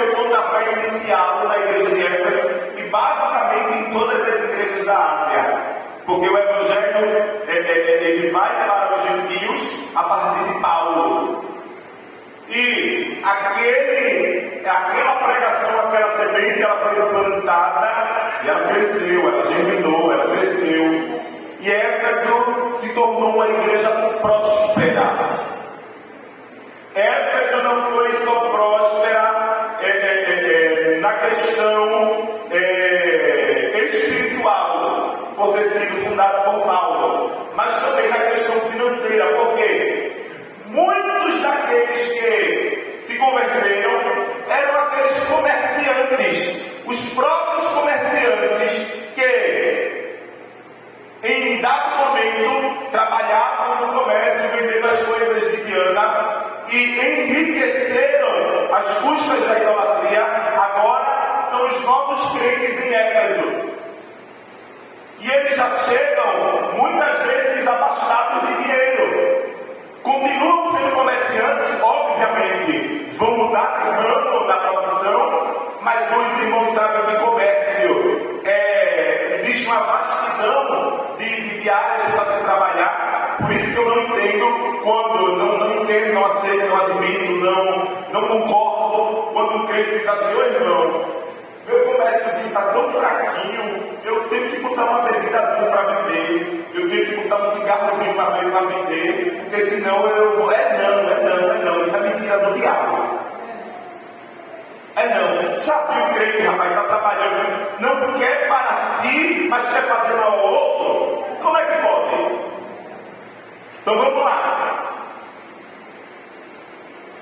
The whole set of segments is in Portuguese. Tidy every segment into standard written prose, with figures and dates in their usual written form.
recebeu o pontapé inicial na igreja de Éfeso e basicamente em todas as igrejas da Ásia. Porque o Evangelho ele vai para os gentios a partir de Paulo. E aquela pregação, aquela semente, ela foi plantada e ela cresceu, ela germinou, ela cresceu. E Éfeso se tornou uma igreja próspera. Éfeso não foi só próspera na questão espiritual, por ter sido fundada por Paulo, mas também na questão financeira, porque muitos daqueles que se converteram eram aqueles comerciantes, os próprios comerciantes que em dado momento trabalhavam no comércio, vendendo as coisas de Diana e enriqueceram às custas da idolatria. Agora são os novos crentes em Éfeso. E eles já chegam muitas vezes abastados de dinheiro. Continuam sendo comerciantes, obviamente, vão mudar de ramo da profissão, mas os irmãos sabem que comércio existe uma vastidão de áreas para se trabalhar. Por isso que eu não entendo quando, não entendo, não aceito, não admito, não concordo quando um crente diz assim: ô irmão, meu comérciozinho está tão fraquinho, eu tenho que botar uma bebidazinha para vender, eu tenho que botar um cigarrozinho para vender, porque senão eu vou. Não, isso é mentira do diabo. Já viu o crente, rapaz, está trabalhando, não porque é para si, mas quer fazer mal ao outro? Como é que pode? Então vamos lá.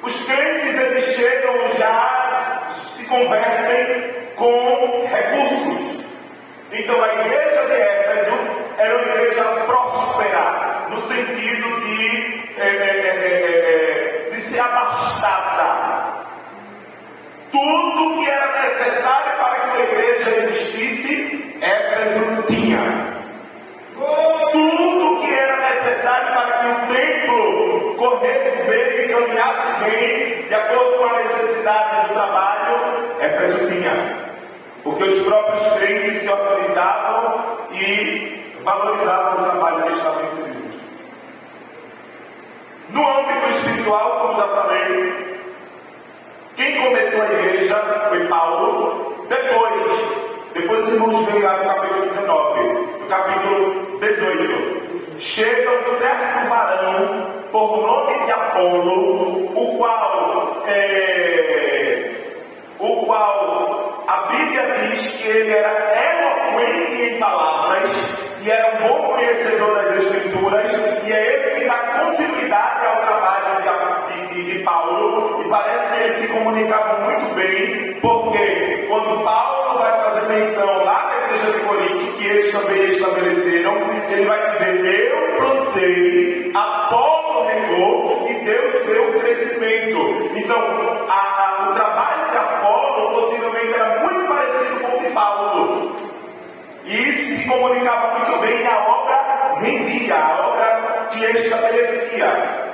Os crentes, eles chegam já, se convertem com recursos. Então a igreja de Éfeso era uma igreja próspera, no sentido de ser abastada. Tudo que era necessário para que uma igreja existisse, Éfeso tinha. Tudo que era necessário para que o templo corresse bem e caminhasse bem, de acordo com a necessidade do trabalho, Éfeso tinha. Porque os próprios crentes se organizavam e valorizavam o trabalho que estavam inseridos. No âmbito espiritual, como já falei, quem começou a igreja foi Paulo. Depois os irmãos veem lá no capítulo 19, no capítulo 18. Chega um certo varão, por nome de Apolo, o qual a Bíblia diz que ele era eloquente em palavras e era um bom conhecedor das Escrituras, e é ele que dá continuidade ao trabalho de Paulo, e parece que eles se comunicavam muito bem, porque quando Paulo vai fazer menção lá na igreja de Corinto, que eles também estabeleceram, ele vai dizer: eu plantei, Apolo regou e Deus deu o crescimento. Então o trabalho de Apolo possivelmente era muito parecido com o de Paulo, e isso se comunicava muito bem, e a obra rendia, a obra se estabelecia.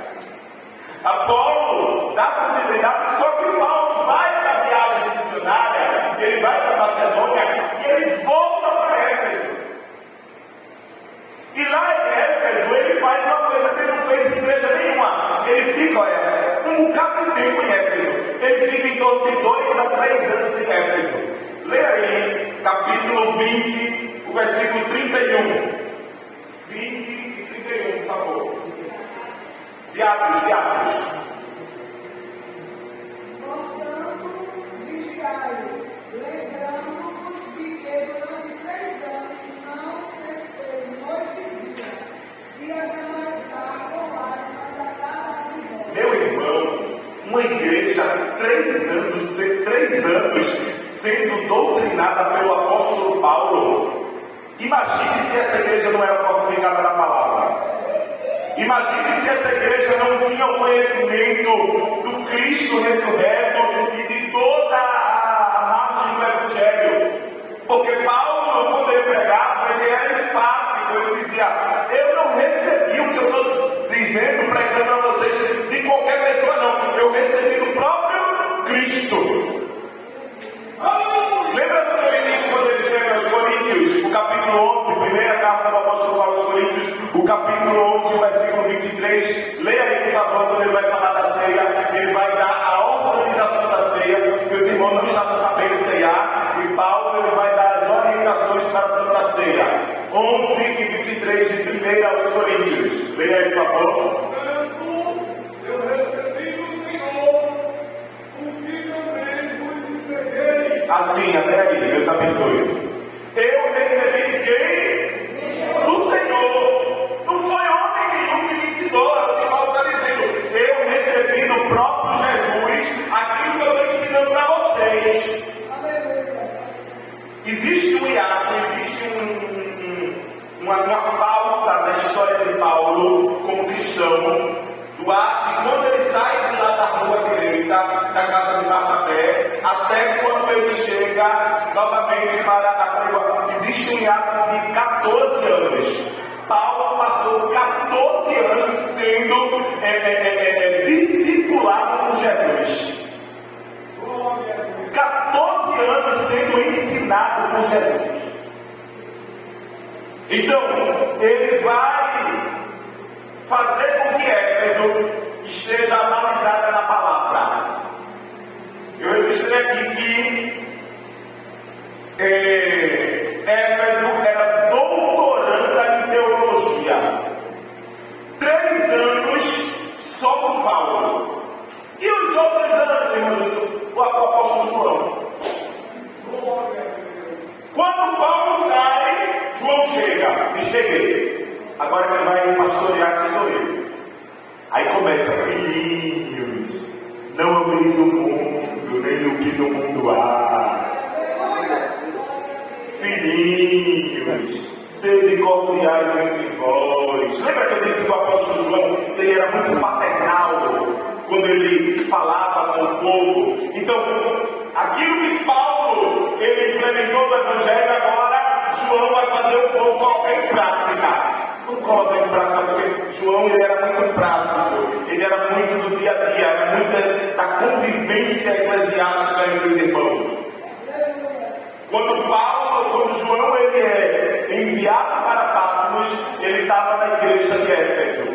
Apolo dá continuidade, só que Paulo vai para a viagem missionária, ele vai para Macedônia e ele volta para Éfeso. E lá em Éfeso ele faz uma coisa que ele não fez em igreja nenhuma. Ele fica, um bocado de tempo em Éfeso. Ele fica em torno de 2 a 3 anos em Éfeso. Leia aí, capítulo 20, o versículo 31. 20 e 31, por favor. De Atos. Portanto, vigiai, lembrando-vos de que durante 3 anos não cessei noite e dia mais tarde ou lágrimas da casa de Deus. Meu irmão, uma igreja 3 anos sendo doutrinada pelo apóstolo Paulo. Imagine se essa igreja não era fortificada na palavra. Imagine se essa igreja não tinha o conhecimento do Cristo ressurreto e de toda a margem do Evangelho. Porque Paulo, quando ele pregava, ele era enfático, ele dizia: eu não recebi o que eu estou dizendo, pregando a vocês de qualquer pessoa, não. Eu recebi do próprio Cristo. Assim, até aí, Deus abençoe. Eu recebi de quem? Do Senhor. Não foi homem nenhum que me ensinou. É o que Paulo está dizendo. Eu recebi do próprio Jesus aquilo que eu estou ensinando para vocês. Existe um hiato, existe uma falta na história de Paulo como cristão, do ato de quando ele sai de lá da rua direita, da casa de Barnabé, até quando ele chega novamente para a pregação. Existe um hiato de 14 anos. Paulo passou 14 anos sendo discipulado por Jesus. 14 anos sendo ensinado por Jesus. Então, ele vai fazer com que Éfeso esteja analisada na palavra. Eu registrei aqui que Éfeso era doutoranda em teologia. 3 anos só com Paulo. E os outros anos, irmãos, o apóstolo João. Quando Paulo sai, João chega. Diz: peguei. Agora quem vai pastorear aqui sou eu. Aí começa: filhinhos, não ameis o mundo, nem o que no mundo há. Filhinhos, sede cordiais entre vós. Lembra que eu disse que o apóstolo João, ele era muito paternal quando ele falava com o povo? Então, aquilo que Paulo ele implementou no Evangelho, agora João vai fazer o povo colocar em prática. Não coloca em prática porque João ele era muito prático, ele era muito do dia a dia, era muito da convivência eclesiástica entre os irmãos. Quando João ele é enviado para Patmos, ele estava na igreja de Éfeso.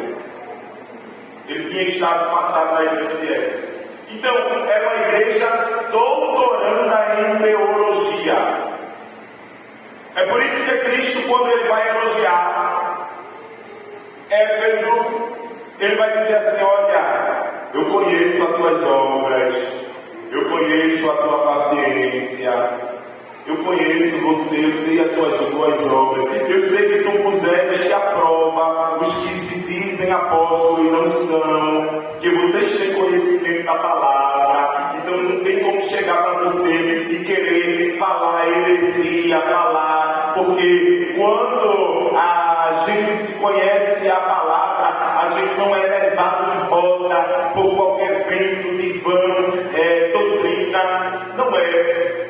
Ele tinha estado passado na igreja de Éfeso. Então, era uma igreja doutoranda em teologia. É por isso que Cristo, quando ele vai elogiar Éfeso, ele vai dizer assim: olha, eu conheço as tuas obras, eu conheço a tua paciência, eu conheço você, eu sei as tuas obras, eu sei que tu puseste à prova os que se dizem apóstolos e não são, que vocês têm conhecimento da palavra, então não tem como chegar para você e querer falar heresia, porque quando a gente conhece a palavra, a gente não é levado de volta por qualquer vento de vã, doutrina, não é.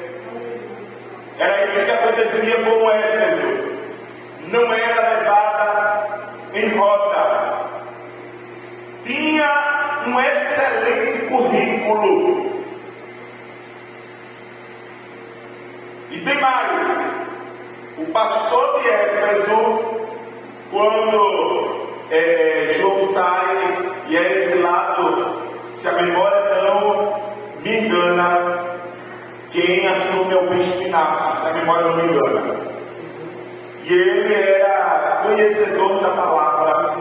Era isso que acontecia com o Éfeso. Não era levada em roda. Tinha um excelente currículo. E tem mais. O pastor de Éfeso, quando João sai e é exilado, se a memória não me engana, quem assume é o bispo Inácio, se a memória não me engana. E ele era conhecedor da palavra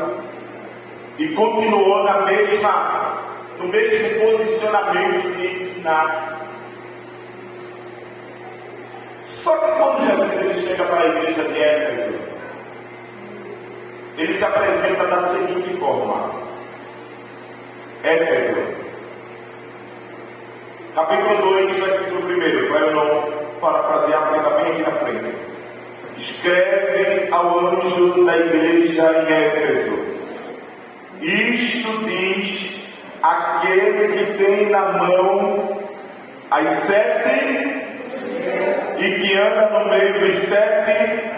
e continuou no mesmo posicionamento de ensinar. Só que quando Jesus ele chega para a igreja de Éfeso, ele se apresenta da seguinte forma: Éfeso, capítulo 2, versículo 1, para eu não parafrasear, porque está bem aqui na frente. Escreve ao anjo da igreja em Éfeso: isto diz aquele que tem na mão as 7 e que anda no meio dos 7.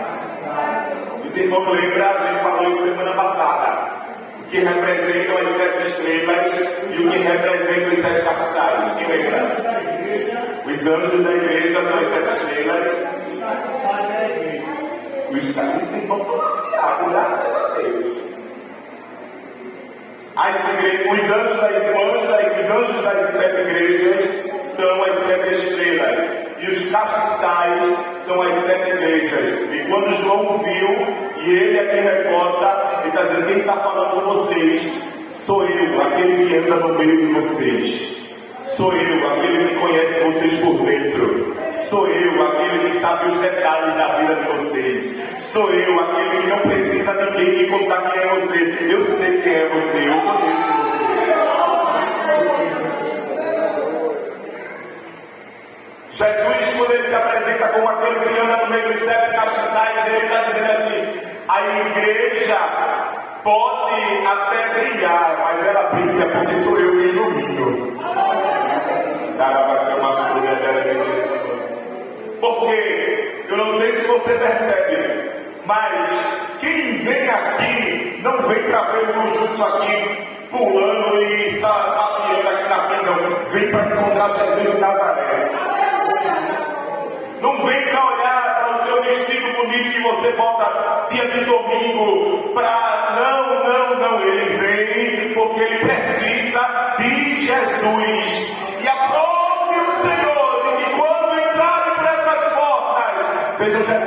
Os irmãos lembram, a gente falou isso semana passada, o que representam as 7 estrelas e o que representa os 7 castiçais. Quem lembra? Os anjos da igreja são as 7 estrelas. Os irmãos estão afiados, graças a Deus. Os anjos das 7 igrejas são as 7 estrelas. E os castiçais são as 7 igrejas. E quando João viu, e ele aqui reforça, ele está dizendo: quem está falando com vocês sou eu, aquele que entra no meio de vocês. Sou eu, aquele que conhece vocês por dentro. Sou eu, aquele que sabe os detalhes da vida de vocês. Sou eu, aquele que não precisa de ninguém me contar quem é você. Eu sei quem é você, eu conheço você. Jesus, quando ele se apresenta como aquele que anda no meio dos 7 castiçais, ele está dizendo assim: a igreja pode até brilhar, mas ela brilha porque sou eu que ilumino. Porque eu não sei se você percebe, mas quem vem aqui não vem para ver os juntos aqui pulando e sapateando aqui na frente, não. Vem para encontrar Jesus de Nazaré. Não vem para olhar para o seu vestido bonito que você bota dia de domingo para... Não. Ele vem porque ele precisa de Jesus. E aprove o Senhor de que quando entrarem por essas portas, vejam Jesus,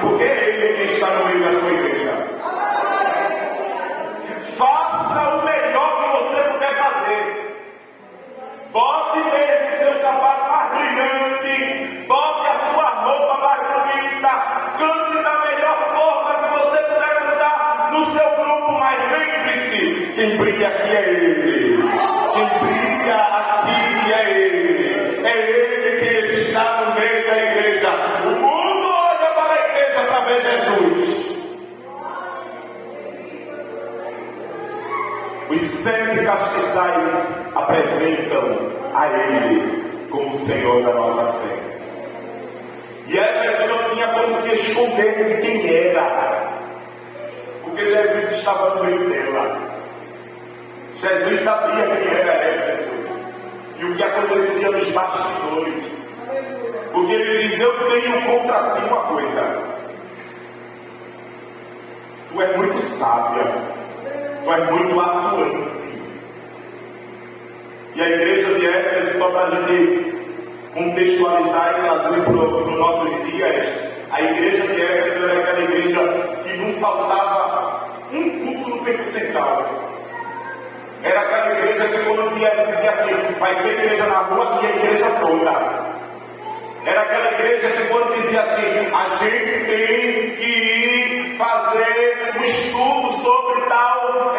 porque é Ele que está no meio da sua igreja. Faça o melhor que você puder fazer. Bote mesmo seu sapato mais brilhante, bote a sua roupa mais bonita, cante da melhor forma que você puder cantar no seu grupo, mas lembre-se, quem brilha aqui é Ele. Quem brilha aqui é Ele. É Ele que está no meio da igreja. O mundo olha para a igreja para ver Jesus. Os 7 castiçais apresentam a Ele como o Senhor da nossa fé. E Éfeso não tinha como se esconder de quem era, porque Jesus estava no meio dela. Jesus sabia quem era Éfeso e o que acontecia nos bastidores, porque ele diz: eu tenho contra ti uma coisa, tu és muito sábia, tu és muito atuante. E a igreja de Éfeso, só para a gente contextualizar e trazer para os nossos dias, a igreja de Éfeso era aquela igreja que não faltava um culto no tempo central. Era aquela igreja que quando dizia assim: vai ter igreja na rua, e a igreja toda. Era aquela igreja que quando dizia assim: a gente tem que ir fazer um estudo sobre tal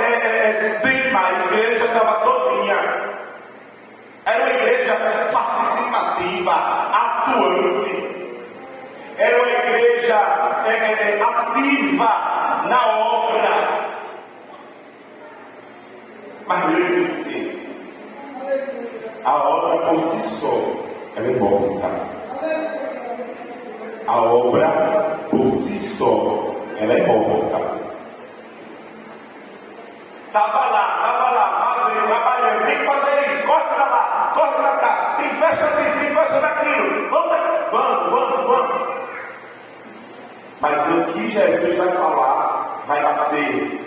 tema, a igreja estava todinha. Era uma igreja participativa, atuante. Era uma igreja ativa na obra. Mas lembre-se, a obra por si só, ela é morta. A obra por si só, ela é morta. Estava lá, fazendo, trabalhando, tem que fazer isso, corre para lá, corre para cá, tem festa disso, tem festa daquilo, vamos. Mas o que Jesus vai falar, vai bater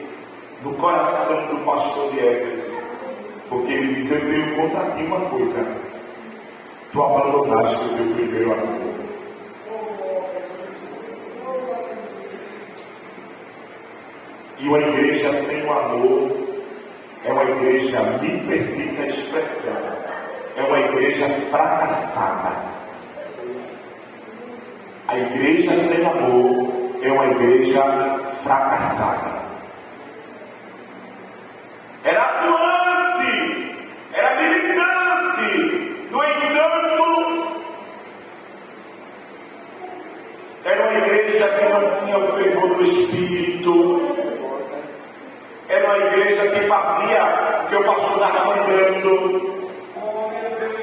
no coração do pastor de Éfeso, porque ele diz: eu tenho contra ti uma coisa, tu abandonaste o teu primeiro amor. E uma igreja sem o amor é uma igreja, me permita a expressão, é uma igreja fracassada. A igreja sem amor é uma igreja fracassada. Era atuante, era militante, no entanto, era uma igreja que não tinha o fervor do Espírito. Era uma igreja que fazia o que o pastor estava mandando.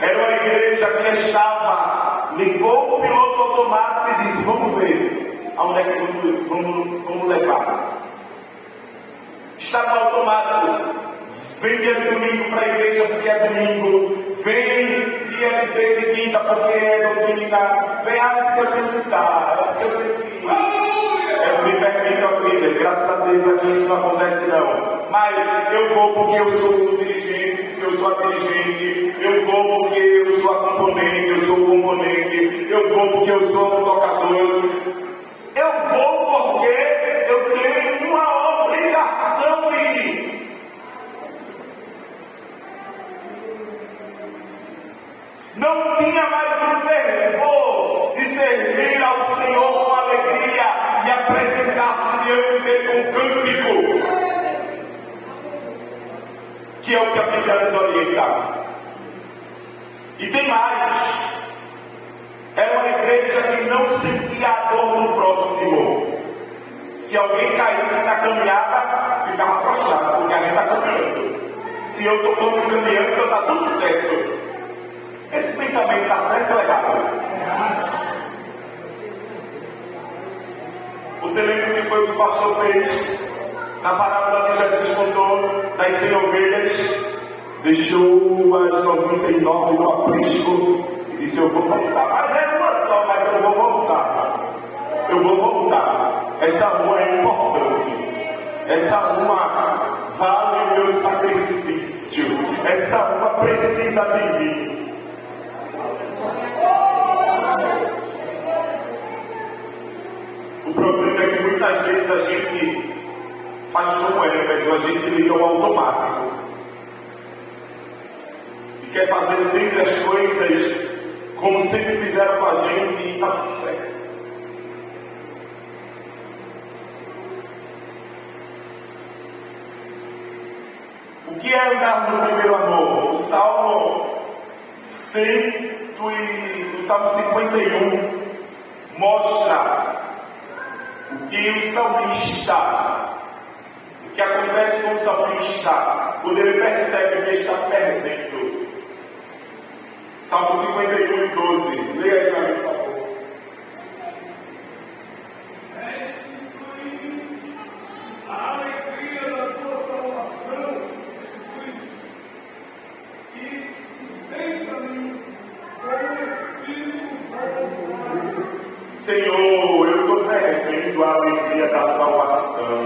Era uma igreja que estava, ligou o piloto automático e disse: vamos ver aonde é que vamos levar. Estava automático. Vem dia de domingo para a igreja porque é domingo. Vem dia de quinta porque é doutrina. Vem, porque eu tenho que estar, porque eu tenho que ir. Eu me permito, filha, graças a Deus aqui isso não acontece não. Mas eu vou porque eu sou o dirigente, porque eu sou a dirigente. Eu vou porque eu sou a componente, eu sou o componente. Eu vou porque eu sou o tocador. Eu vou porque eu tenho uma obrigação de ir. não tinha mais o fervor de servir ao Senhor com alegria e apresentar-se diante dele com um cântico, que é o que a Bíblia nos orienta. E tem mais, era uma igreja que não sentia a dor do próximo. Se alguém caísse na caminhada, ficava prostrado, porque a gente está caminhando. Se eu estou caminhando, então está tudo certo. Esse pensamento está certo ou errado? Você lembra o que foi o que o pastor fez na parábola que Jesus contou das 100 ovelhas? Deixou as 99 no aprisco e disse: eu vou voltar. Mas é uma só, mas eu vou voltar. Eu vou voltar. Essa uma é importante. Essa uma vale o meu sacrifício. Essa uma precisa de mim. O problema é que muitas vezes a gente faz como Éfeso, a gente liga o automático e quer fazer sempre as coisas como sempre fizeram com a gente e está tudo certo. O que é andar no primeiro amor? O Salmo 51 mostra o que o salmista, o que acontece com o salmista quando ele percebe que está perdendo. Salmo 51:12. Leia aí para mim, por favor. A alegria da tua salvação e sustenta-me com o Espírito voluntário. Senhor, eu estou perdendo a alegria da salvação.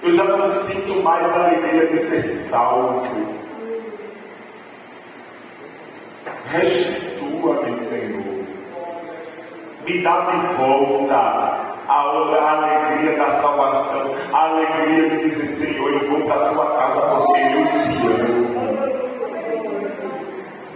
Eu já não sinto mais a alegria de ser salvo. Restitua-me, Senhor. Me dá de volta a alegria da salvação, a alegria de dizer: Senhor, eu vou para a tua casa porque eu te amo.